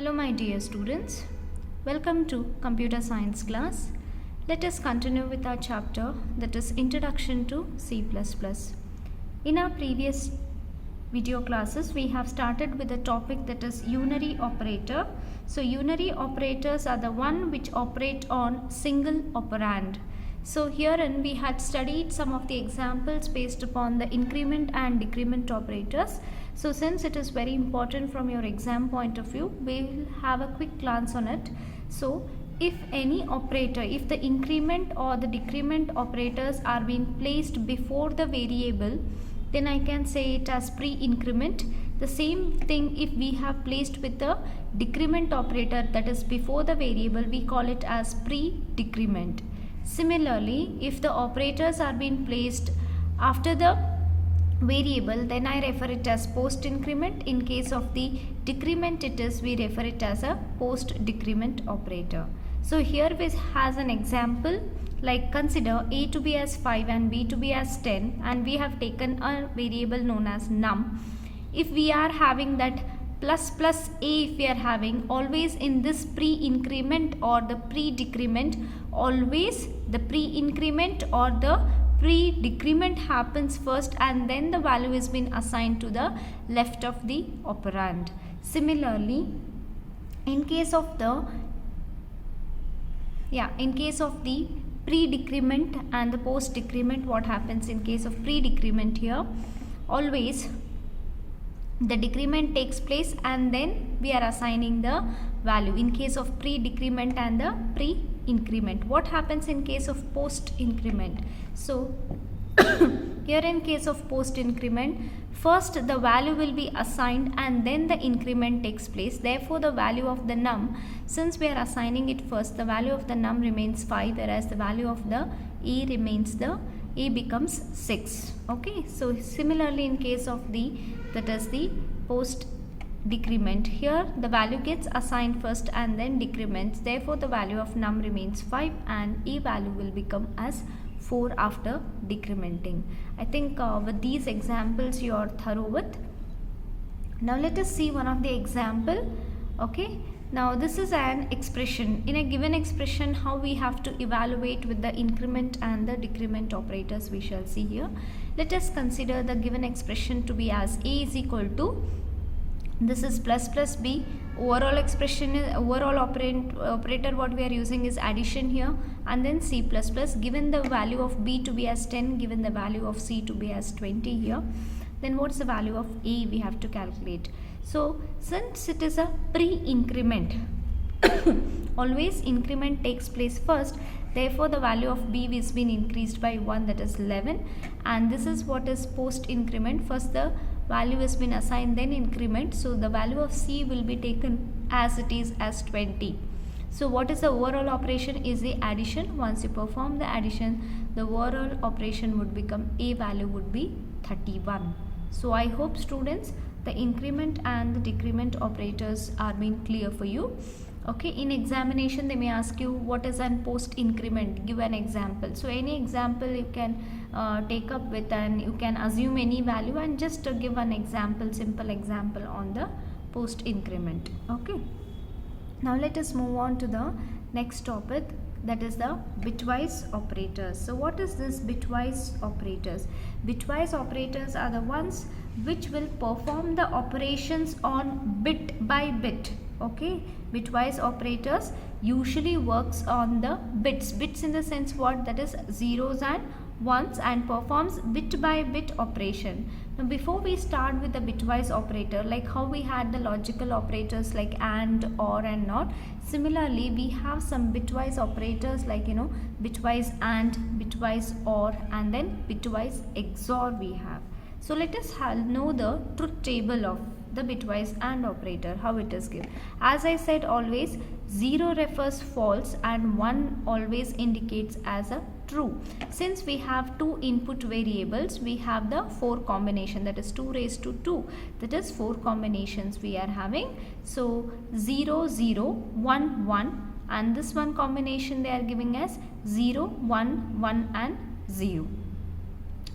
Hello my dear students, welcome to computer science class. Let us continue with our chapter, that is Introduction to C++. In our previous video classes we have started with a topic that is unary operator. So unary operators are the one which operate on single operand. So herein we had studied some of the examples based upon the increment and decrement operators. So since it is very important from your exam point of view, we will have a quick glance on it. So if any operator, if the increment or the decrement operators are being placed before the variable, then I can say it as pre-increment. The same thing if we have placed with the decrement operator, that is before the variable, we call it as pre-decrement. Similarly, if the operators are being placed after the variable, then I refer it as post increment. In case of the decrement, we refer it as a post decrement operator. So here we has an example, like consider a to be as 5 and b to be as 10, and we have taken a variable known as num. If we are having that plus a, if we are having, always in this pre-increment or the pre-decrement, always the pre-increment or the pre-decrement happens first and then the value is been assigned to the left of the operand. Similarly, in case of the pre-decrement and the post-decrement, what happens in case of pre-decrement here? Always the decrement takes place and then we are assigning the value. In case of pre-decrement and the pre-increment, what happens in case of post-increment? So here in case of post-increment, first the value will be assigned and then the increment takes place. Therefore the value of the num, since we are assigning it first, the value of the num remains 5, whereas the value of the a remains a becomes 6. Okay, so similarly in case of the post decrement, here the value gets assigned first and then decrements. Therefore the value of num remains 5 and a value will become as 4 after decrementing. I think with these examples you are thorough with. Now let us see one of the example. Okay, now this is an expression. In a given expression, how we have to evaluate with the increment and the decrement operators, we shall see here. Let us consider the given expression to be as a is equal to, this is plus b. Overall expression is, overall operator what we are using is addition here, and then c++, given the value of b to be as 10, given the value of c to be as 20 here, then what's the value of a we have to calculate. So since it is a pre-increment, always increment takes place first, therefore the value of b is been increased by 1, that is 11, and this is what is post increment. First the value has been assigned, then increment, so the value of c will be taken as it is as 20. So what is the overall operation is the addition. Once you perform the addition, the overall operation would become a value would be 31. So I hope students the increment and the decrement operators are being clear for you. Okay, in examination they may ask you what is an post increment, give an example. So any example you can take up with, and you can assume any value and just give an example, simple example on the post increment. Okay, now let us move on to the next topic, that is the bitwise operators. So what is this bitwise operators? Bitwise operators are the ones which will perform the operations on bit by bit. Okay, bitwise operators usually works on the bits in the sense what, that is zeros and ones, and performs bit by bit operation. Now before we start with the bitwise operator, like how we had the logical operators like and, or and not, similarly we have some bitwise operators like bitwise and, bitwise or, and then bitwise XOR we have. So let us know the truth table of the bitwise AND operator, how it is given. As I said, always 0 refers false and 1 always indicates as a true. Since we have two input variables, we have the 4 combination, that is 2 raised to 2, that is 4 combinations we are having. So 0 0 1 1, and this one combination they are giving as 0 1 1 and 0.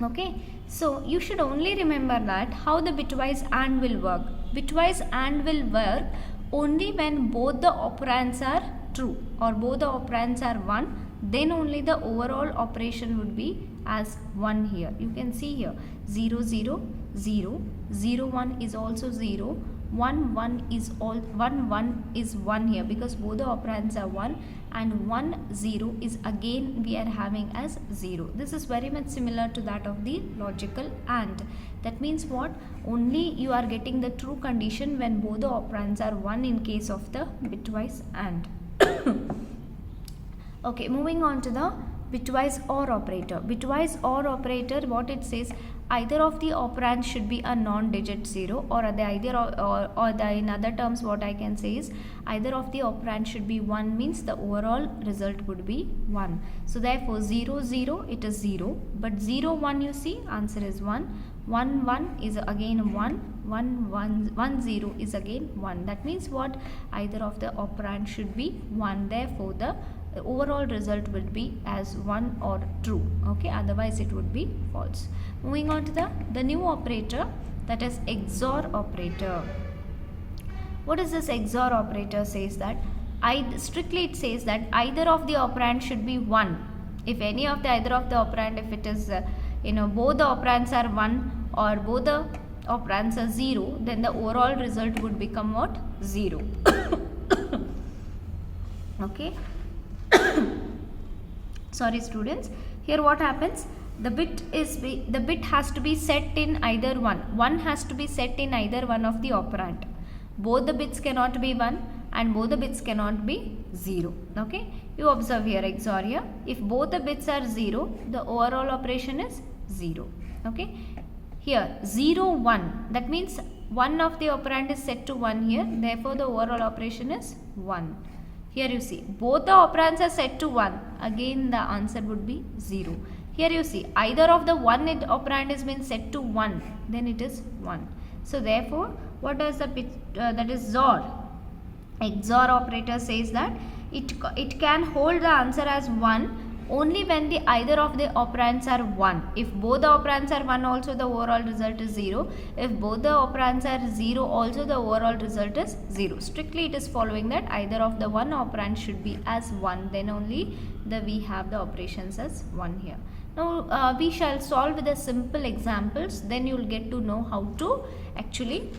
Okay, so you should only remember that how the bitwise AND will work. Bitwise AND will work only when both the operands are true or both the operands are 1, then only the overall operation would be as 1 here. You can see here 0 0 0, 0 1 is also 0, 1 1 is 1 here because both the operands are 1, and 1 0 is again we are having as 0. This is very much similar to that of the logical AND. That means what? Only you are getting the true condition when both the operands are 1 in case of the bitwise AND. Okay, moving on to the bitwise OR operator. Bitwise OR operator, what it says, either of the operands should be a non-digit 0, or in other terms what I can say is either of the operands should be 1, means the overall result would be 1. So therefore 0 0 it is 0, but 0 1 you see answer is 1, 1 1 is again 1, 1 1 0 is again 1. That means what? Either of the operand should be 1, therefore the overall result will be as 1 or true. Okay, otherwise it would be false. Moving on to the new operator, that is XOR operator. What is this XOR operator? Says that strictly it says that either of the operand should be 1. If any of the either of the operand, if it is both the operands are 1 or both the operands are 0, then the overall result would become what? 0. Okay. Sorry students, here what happens, the bit has to be set in either one has to be set in either one of the operand. Both the bits cannot be 1 and both the bits cannot be 0. Okay, you observe here XOR here, if both the bits are 0, the overall operation is 0. Okay, here 0 1, that means one of the operand is set to 1 here, therefore the overall operation is 1. Here you see both the operands are set to 1, again the answer would be 0. Here you see either of the one operand has been set to 1, then it is 1. So therefore what does the that is XOR operator says that it can hold the answer as 1 only when the either of the operands are 1. If both the operands are 1 also, the overall result is 0. If both the operands are 0 also, the overall result is 0. Strictly it is following that either of the one operand should be as 1, then only we have the operations as 1 here. Now we shall solve with the simple examples, then you will get to know how to actually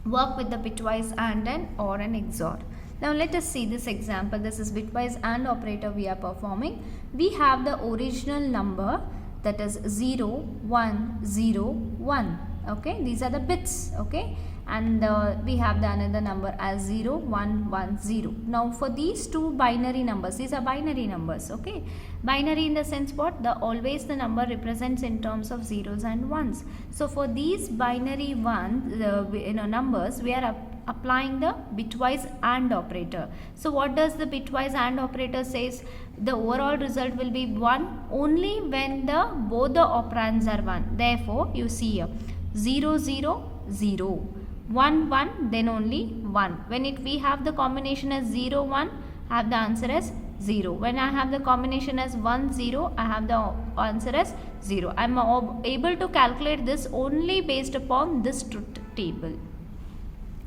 work with the bitwise AND and OR and XOR. Now let us see this example. This is bitwise AND operator we are performing. We have the original number, that is 0 1 0 1. Okay, these are the bits. Okay, and we have the another number as 0 1 1 0. Now for these two binary numbers, these are binary numbers. Okay, binary in the sense what? Always the number represents in terms of zeros and ones. So for these binary numbers, we are applying the bitwise AND operator. So what does the bitwise AND operator says? The overall result will be 1 only when both the operands are 1. Therefore you see here 0 0 0, 1 1, then only 1. When we have the combination as 0 1, I have the answer as 0. When I have the combination as 1 0, I have the answer as 0. I am able to calculate this only based upon this truth table.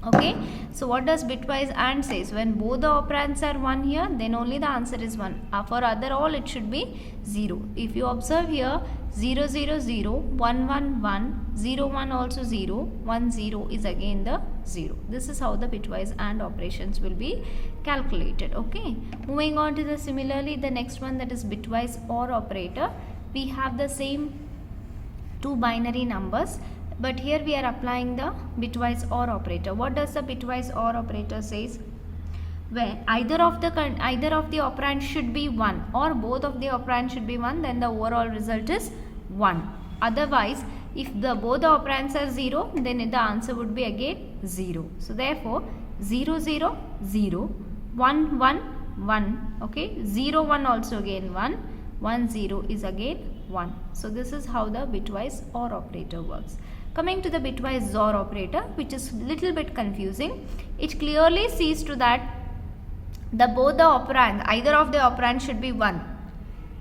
Okay, so what does bitwise AND says? When both the operands are 1 here, then only the answer is 1. For other all it should be 0. If you observe here 0 0 0, 1 1 1, 0 1 also 0, 1 0 is again the 0. This is how the bitwise AND operations will be calculated. Okay, moving on to similarly the next one, that is bitwise OR operator. We have the same two binary numbers, but here we are applying the bitwise OR operator. What does the bitwise OR operator says? When either of the operand should be 1 or both of the operand should be 1, then the overall result is 1. Otherwise, if both the operands are 0, then the answer would be again 0. So therefore 0 0 0, 1 1 1, okay, 0 1 also again 1, 1 0 is again 1. So this is how the bitwise OR operator works. Coming to the bitwise XOR operator, which is little bit confusing. It clearly sees to that both the operand, either of the operand should be 1.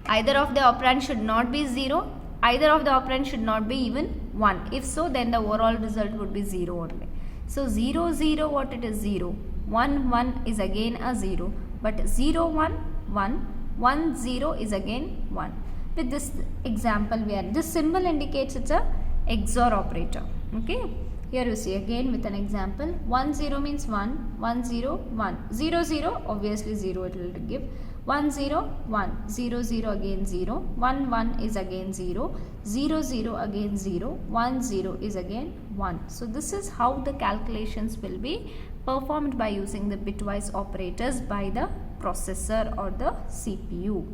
Either of the operand should not be 0. Either of the operand should not be even 1. If so, then the overall result would be 0 only. So 0 0, what it is 0. 1 1 is again a 0, but 0 1 1 1 0 is again 1. With this example, this symbol indicates it's a XOR operator. Okay, here you see again with an example. 1 0 means 1 1 0 1 0 0, obviously 0 it will give. 1 0 1 0 0 again 0, 1 1 is again 0, 0 0 again 0, 1 0 is again 1. So this is how the calculations will be performed by using the bitwise operators by the processor or the CPU.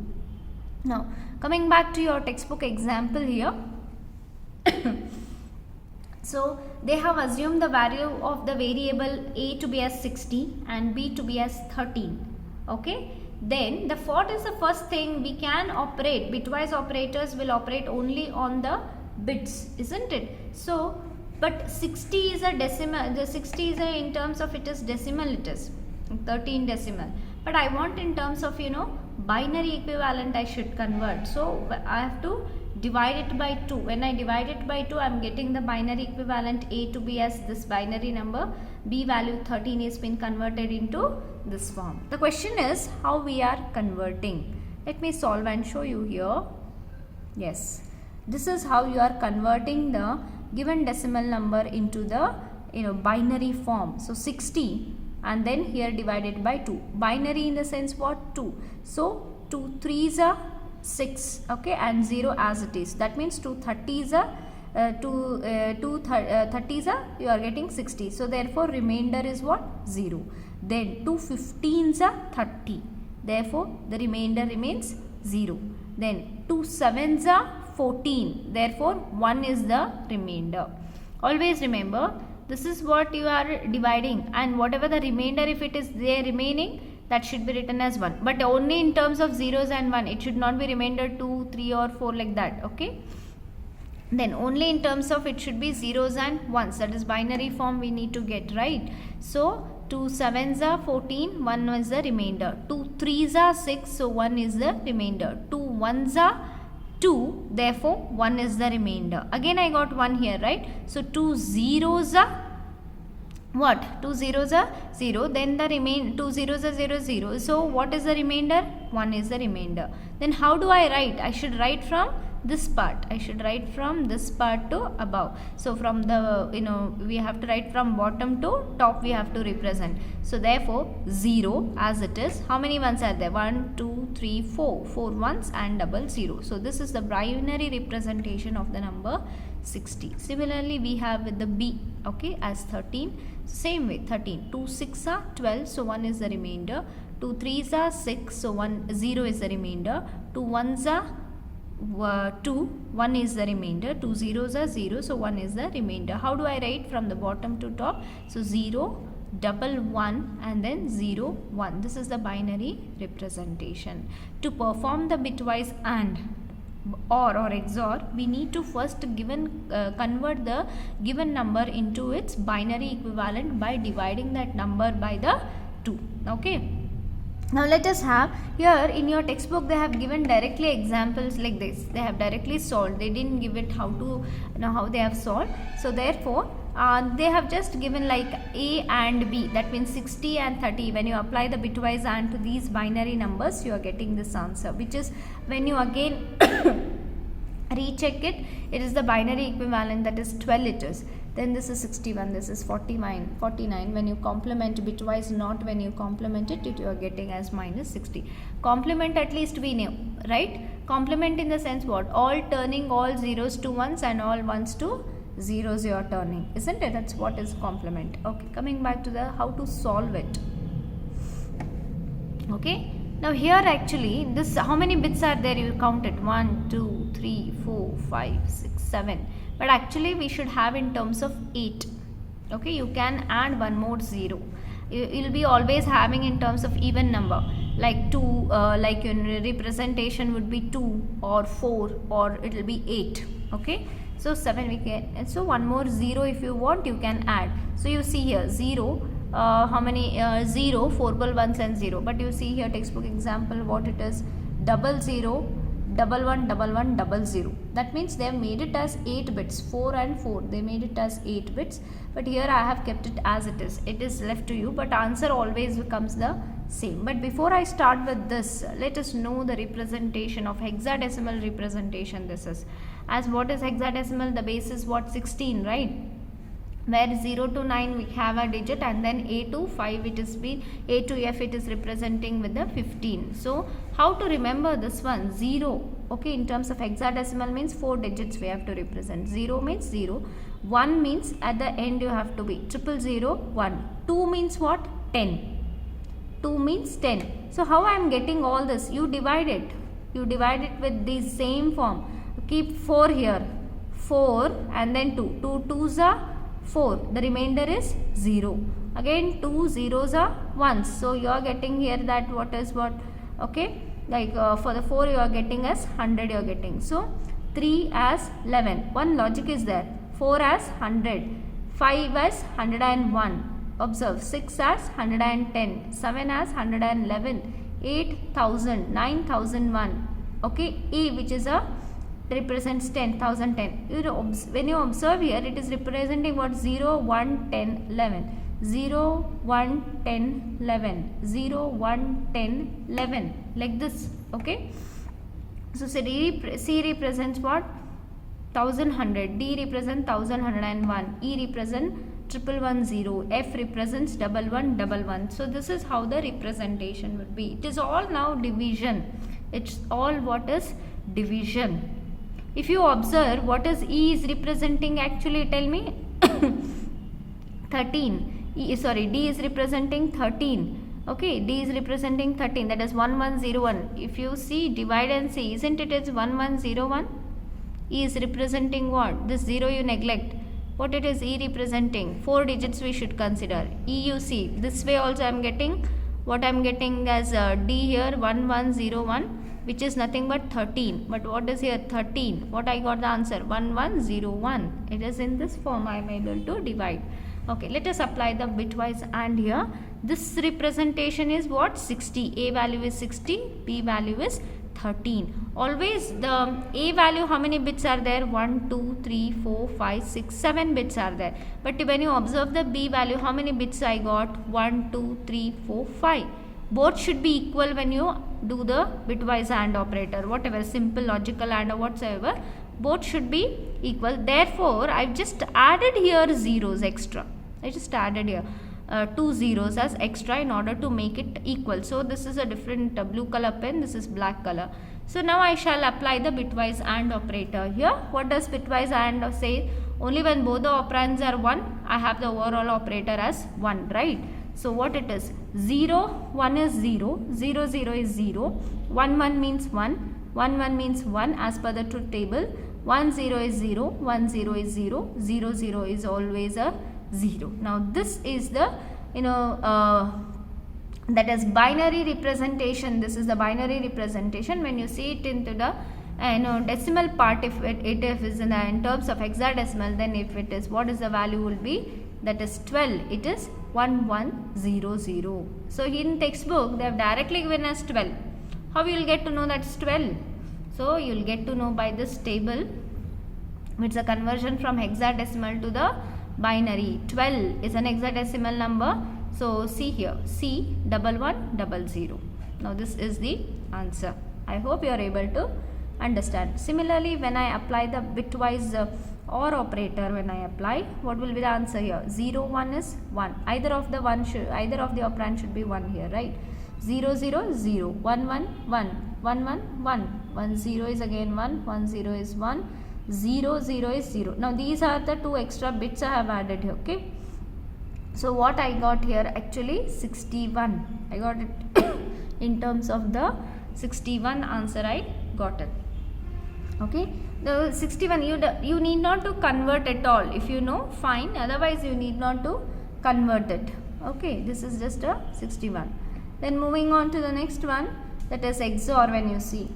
Now coming back to your textbook example here. So they have assumed the value of the variable a to be as 60 and b to be as 13. Okay, then what is the first thing we can operate? Bitwise operators will operate only on the bits, isn't it? So but 60 is a decimal, the 60 is a, in terms of it is decimal, it is 13 decimal, but I want in terms of binary equivalent I should convert. So I have to divide it by 2. When I divide it by 2, I am getting the binary equivalent a to b as this binary number, b value 13 is been converted into this form. The question is how we are converting. Let me solve and show you here. Yes, this is how you are converting the given decimal number into the binary form. So 60 and then here divided by 2. Binary in the sense what? 2. So 2 3s are 6, okay, and 0 as it is. That means 2 30s are 30s are you are getting 60. So therefore remainder is what? 0. Then 2 15s are 30. Therefore the remainder remains 0. Then 2 7s are 14. Therefore 1 is the remainder. Always remember, this is what you are dividing, and whatever the remainder, if it is there remaining, that should be written as 1, but only in terms of zeros and 1. It should not be remainder 2 3 or 4 like that. Okay, then only in terms of it should be zeros and 1s, that is binary form we need to get, right? So 2 7s are 14, 1 is the remainder. 2 3s are 6, so 1 is the remainder. 2 1s are 2, therefore 1 is the remainder. Again I got 1 here, right? So 2 zeros are what? 2 zeros are 0, then the 2 zeros are 0 0. So what is the remainder? 1 is the remainder. Then how do I write? I should write from this part. I should write from this part to above. So from the we have to write from bottom to top, we have to represent. So therefore 0 as it is. How many ones are there? 1 2 3 4 ones and double 0. So this is the binary representation of the number 60. Similarly we have with the b, okay, as 13. Same way 13. 2 6 are 12, so 1 is the remainder. 2 3s are 6, so 0 is the remainder. 2 1s are 2, 1 is the remainder. 2 zeros are 0, so 1 is the remainder. How do I write from the bottom to top? So 0 double 1 and then 0 1. This is the binary representation. To perform the bitwise AND or XOR, we need to first convert the given number into its binary equivalent by dividing that number by the 2. Okay, now let us have here in your textbook, they have given directly examples like this. They have directly solved. They didn't give it how to how they have solved. So therefore they have just given like a and b, that means 60 and 30. When you apply the bitwise AND to these binary numbers, you are getting this answer, which is when you again recheck it, it is the binary equivalent, that is 12 it is. Then this is 61, this is 49. When you complement bitwise, not when you complement it, you are getting as minus 60. Complement at least we knew, right? Complement in the sense what? All turning all zeros to ones and all ones to zeros you are turning, isn't it? That's what is complement. Okay, coming back to the how to solve it. Okay, now here actually this, how many bits are there? You count it, 1 2 3 4 5 6 7, but actually we should have in terms of 8. Okay, you can add one more 0. You'll be always having in terms of even number, like 2, like your representation would be 2 or 4 or it will be 8. Okay, so 7 we can, and so one more 0 if you want, you can add. So you see here 0, how many 0, 4 ones and 0, but you see here textbook example what it is, double 0, 111100. That means they have made it as 8 bits, 4 and 4, they made it as 8 bits, but here I have kept it as it is left to you, but answer always becomes the same. But before I start with this, let us know the representation of hexadecimal representation. This is, as what is hexadecimal, the base is what, 16, right? Where 0 to 9 we have a digit, and then A to 5 it is been, A to F it is representing with the 15. So how to remember this one? 0, okay, in terms of hexadecimal means 4 digits we have to represent. 0 means 0, 1 means at the end you have to be 00001. 2 means what? 10. 2 means 10. So how I am getting all this? You divide it with the same form. Keep 4 here, 4 and then 2. 2 2s are 4, the remainder is 0. Again 2 zeros are 1s. So you are getting here that what is what, okay, like for the 4 you are getting as 100 you are getting. So 3 as 11, one logic is there. 4 as 100, 5 as 101, observe, 6 as 110, 7 as 111, 8000, 9001, okay. A, which is a represents 10,010. When you observe here, it is representing what? 0, 1, 10, 11. 0, 1, 10, 11. 0, 1, 10, 11. Like this, okay. So C represents what? 1100. D represents 1101. E represents 1110. F represents 1111. So this is how the representation would be. It is all now division. It's all what is division. If you observe, what is E is representing actually, tell me? 13. D is representing 13. Okay, D is representing 13, that is 1101. If you see divide and see, isn't it is 1101? E is representing what? This 0 you neglect. What it is E representing? 4 digits we should consider. E you see, this way also I am getting, what I am getting as D here, 1101. Which is nothing but 13. But what is here? 13. What I got the answer? 1101. It is in this form I am able to divide. Okay, let us apply the bitwise AND here. This representation is what? 60. A value is 60. B value is 13. Always the A value, how many bits are there? 1, 2, 3, 4, 5, 6, 7 bits are there. But when you observe the B value, how many bits I got? 1, 2, 3, 4, 5. Both should be equal when you do the bitwise AND operator, whatever, simple, logical AND or whatsoever, both should be equal. Therefore, I've just added here zeros extra. I just added here 2 zeros as extra in order to make it equal. So this is a different blue color pen, this is black color. So now I shall apply the bitwise AND operator here. What does bitwise AND say? Only when both the operands are 1, I have the overall operator as 1, right? So what it is? 0, 1 is 0, 0, 0 is 0, 1, 1 means 1, 1, 1 means 1 as per the truth table, 1, 0 is 0, 1, 0 is 0, 0, 0 is always a 0. Now this is the, that is binary representation. This is the binary representation. When you see it into the decimal part, if it is in terms of hexadecimal, then if it is, what is the value will be? That is 12. It is 1100. So in textbook they have directly given us 12. How you will get to know that's 12? So you will get to know by this table. It's a conversion from hexadecimal to the binary. 12 is an hexadecimal number. So see here, C1100. Now this is the answer. I hope you are able to understand. Similarly, when I apply the bitwise OR operator, when I apply, what will be the answer here? 0, 1 is 1. Either of the operand should be 1 here, right? 0, 0, 0. 1, 1, 1. 1, 1, 1. 1, 0 is again 1. 1, 0 is 1. 0, 0 is 0. Now these are the 2 extra bits I have added here, okay? So what I got here actually 61. I got it in terms of the 61 answer I got it. Okay, the 61 you need not to convert at all. If you know, fine, otherwise you need not to convert it. Okay, this is just a 61. Then moving on to the next one, that is XOR. When you see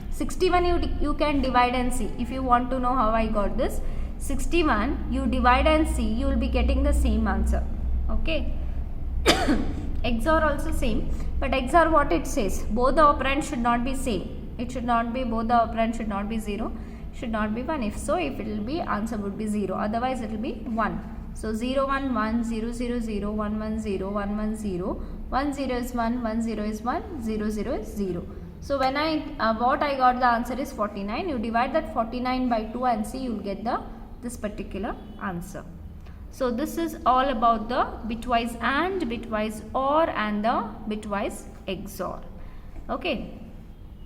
61, you can divide and see. If you want to know how I got this 61, you divide and see, you will be getting the same answer. Okay. XOR also same, but XOR what it says, both the operands should not be same. It should not be, both the operand should not be 0, should not be 1. If so, if it will be, answer would be 0, otherwise it will be 1. So 0 1 1, 0 0 0, 1 1 0, 1 1 0, 1 0 is 1, 1 0 is 1, 0 0 is 0. So when what I got, the answer is 49. You divide that 49 by 2 and see, you will get this particular answer. So this is all about the bitwise AND, bitwise OR and the bitwise XOR. Okay.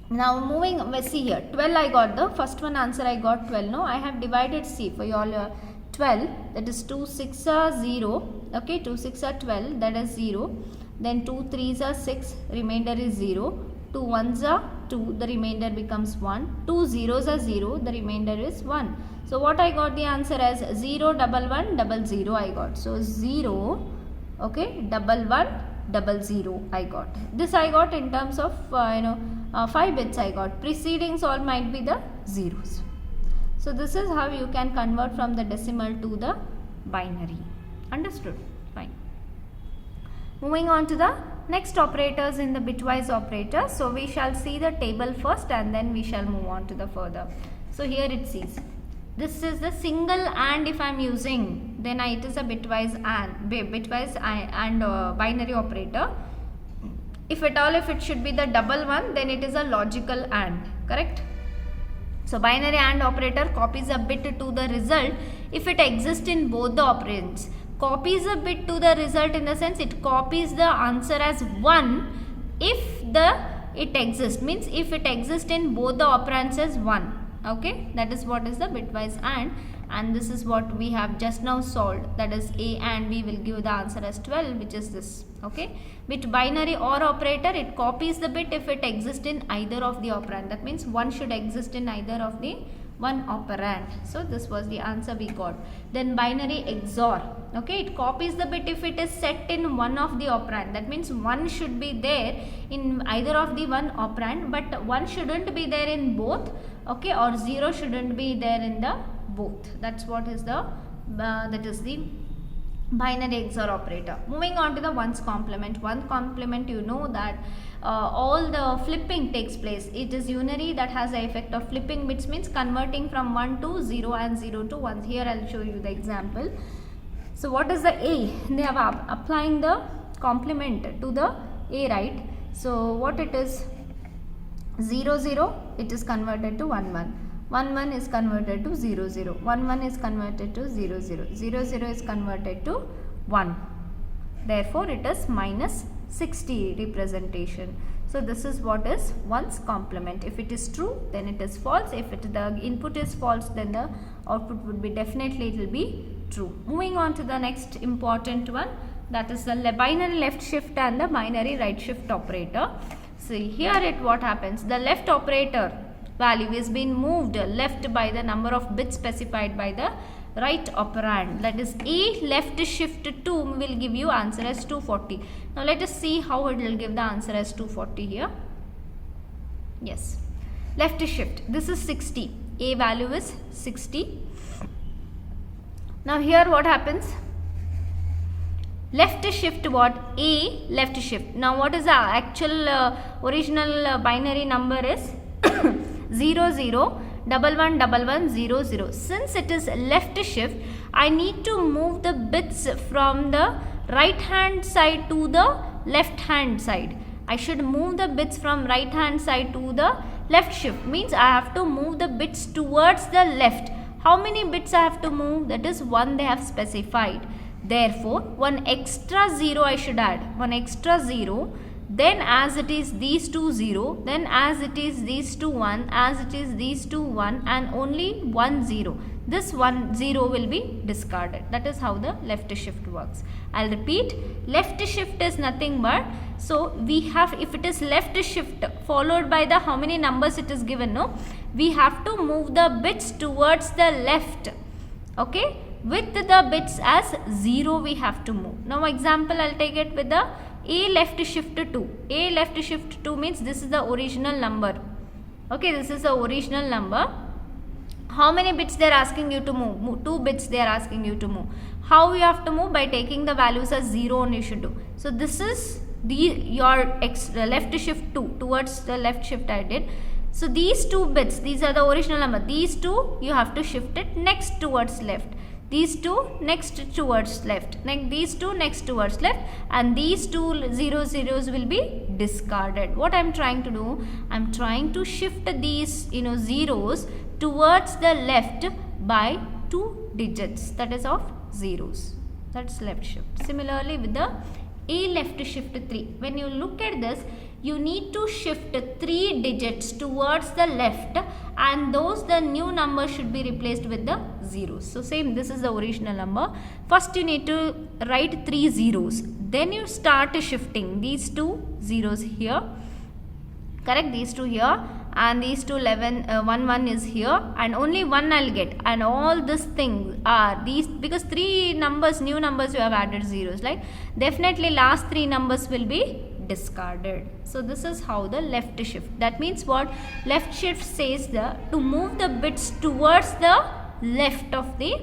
Now moving, see here, 12 I got, the first one answer I got 12. Now I have divided, see, for you all 12, that is 2 6 are 0, okay, 2 6 are 12, that is 0. Then 2 3s are 6, remainder is 0. 2 1s are 2, the remainder becomes 1. 2 zeros are 0, the remainder is 1. So what I got the answer as 0 1 1 0 0 I got. So 0, okay, 1 1 0 0 I got. This I got in terms of 5 bits I got. Precedings all might be the zeros. So this is how you can convert from the decimal to the binary. Understood? Fine. Moving on to the next operators in the bitwise operator. So we shall see the table first and then we shall move on to the further. So here it says, this is the single AND if I am using, then it is a bitwise AND binary operator. If at all, if it should be the double one, then it is a logical AND, correct? So binary AND operator copies a bit to the result if it exists in both the operands. Copies a bit to the result in the sense it copies the answer as 1 if it exists, means if it exists in both the operands as 1. Okay, that is what is the bitwise and this is what we have just now solved, that is A and B will give the answer as 12, which is this. Okay, with binary OR operator, it copies the bit if it exists in either of the operand, that means 1 should exist in either of the one operand. So this was the answer we got. Then binary XOR, okay, it copies the bit if it is set in one of the operand, that means 1 should be there in either of the one operand, but 1 shouldn't be there in both, okay, or 0 shouldn't be there in the both. That's what is the that is the binary XOR operator. Moving on to the ones complement. One complement, you know that all the flipping takes place. It is unary, that has the effect of flipping bits, means converting from 1 to 0 and 0 to 1. Here I will show you the example. So what is the A? They have applying the complement to the A, right? So what it is, 0 0, it is converted to 1 1. 1 1 is converted to 0 0. 1 1 is converted to 0 0. 0 0 is converted to 1. Therefore it is minus 60 representation. So this is what is ones complement. If it is true, then it is false. If the input is false, then the output would be definitely, it will be true. Moving on to the next important one, that is the binary left shift and the binary right shift operator. See here what happens, the left operator value is being moved left by the number of bits specified by the right operand, that is A left shift 2 will give you answer as 240. Now let us see how it will give the answer as 240 here. Yes, left shift, this is 60, A value is 60. Now here what happens, left shift what, A left shift. Now what is the actual original binary number is 0 0 1 1 1 1 0 0. Since it is left shift, I need to move the bits from the right hand side to the left hand side. I should move the bits from right hand side to the left shift, means I have to move the bits towards the left. How many bits I have to move? That is 1 they have specified. Therefore 1 extra 0 I should add, 1 extra 0. Then as it is these two 0, then as it is these two 1, as it is these two 1, and only 1 0. This 1 0 will be discarded. That is how the left shift works. I'll repeat, left shift is nothing but, so we have, if it is left shift followed by the how many numbers it is given, no, we have to move the bits towards the left, okay, with the bits as 0 we have to move. Now example, I'll take it with the A left shift 2. A left shift 2 means this is the original number. Okay, this is the original number. How many bits they are asking you to move? 2 bits they are asking you to move. How you have to move? By taking the values as 0 only you should do. So this is your left shift 2, towards the left shift I did. So these two bits, these are the original number. These two you have to shift it next towards left. These two next towards left. These two next towards left, and these two zeros will be discarded. What I am trying to do, I am trying to shift these zeros towards the left by 2 digits, that is of zeros. That's left shift. Similarly with the A left shift 3. When you look at this, you need to shift 3 digits towards the left, and the new number should be replaced with the zeros. So same, this is the original number. First you need to write 3 zeros. Then you start shifting these 2 zeros here. Correct, these 2 here, and these 2 1 is here, and only 1 I'll get, and all these things are these, because 3 numbers, new numbers you have added zeros, like definitely last 3 numbers will be discarded. So this is how the left shift. That means what? Left shift says to move the bits towards the left of the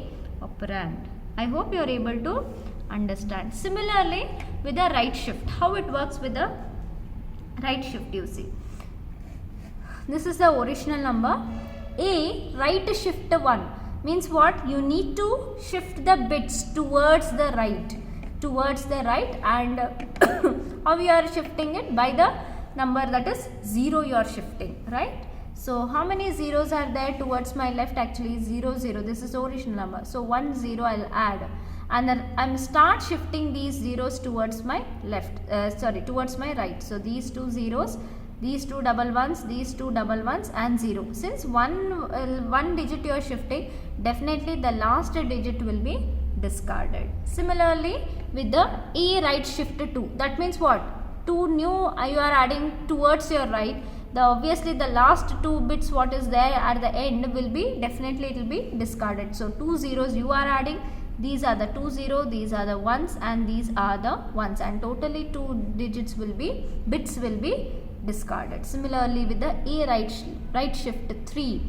operand. I hope you are able to understand. Similarly with the right shift, how it works with the right shift, you see. This is the original number. A right shift 1 means what? You need to shift the bits towards the right. And how you are shifting it? By the number that is 0 you are shifting, right? So how many zeros are there towards my left? Actually 0 0. This is the original number. So 1 0 I'll add, and then I'm start shifting these zeros towards my left. Towards my right. So these 2 zeros, these 2 double ones, these 2 double ones, and 0. Since one digit you are shifting, definitely the last digit will be discarded. Similarly with the A right shift 2, that means what? 2 new you are adding towards your right. Obviously the last 2 bits what is there at the end will be, definitely it will be discarded. So 2 zeros you are adding, these are the 2 0, these are the ones, and these are the ones, and totally 2 digits will be, bits will be discarded. Similarly with the A right shift 3,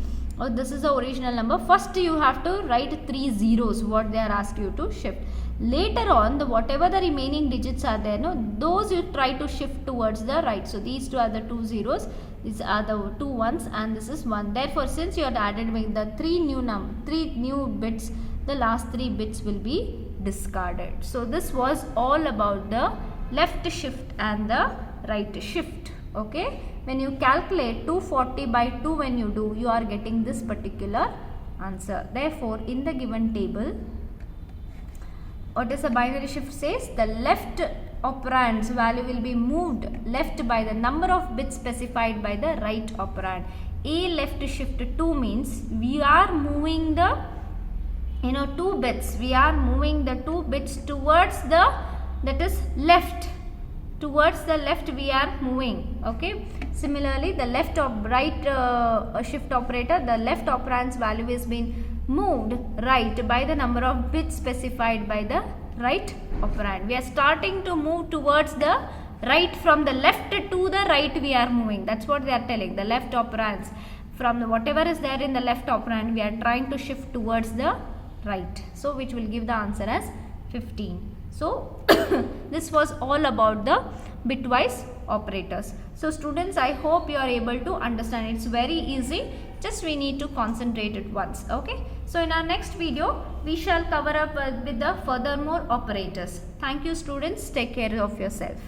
this is the original number. First you have to write 3 zeros what they are asked you to shift. Later on, whatever the remaining digits are there, those you try to shift towards the right. So these 2 are the 2 zeros, these are the 2 ones, and this is 1. Therefore since you have added with the 3 new bits, the last 3 bits will be discarded. So this was all about the left shift and the right shift. Okay, when you calculate 240 by 2, when you do, you are getting this particular answer. Therefore in the given table, what is a binary shift says? The left operand's value will be moved left by the number of bits specified by the right operand. A left shift 2 means we are moving the 2 bits. We are moving the 2 bits towards the, that is left. Towards the left we are moving. Okay. Similarly the left or right shift operator, the left operand's value is being moved right by the number of bits specified by the right operand. We are starting to move towards the right, from the left to the right we are moving. That's what they are telling. The left operands, from the whatever is there in the left operand, we are trying to shift towards the right. So which will give the answer as 15. So this was all about the bitwise operators. So students, I hope you are able to understand. It's very easy, just we need to concentrate it once. Okay, so in our next video we shall cover up with the furthermore operators. Thank you students, take care of yourself.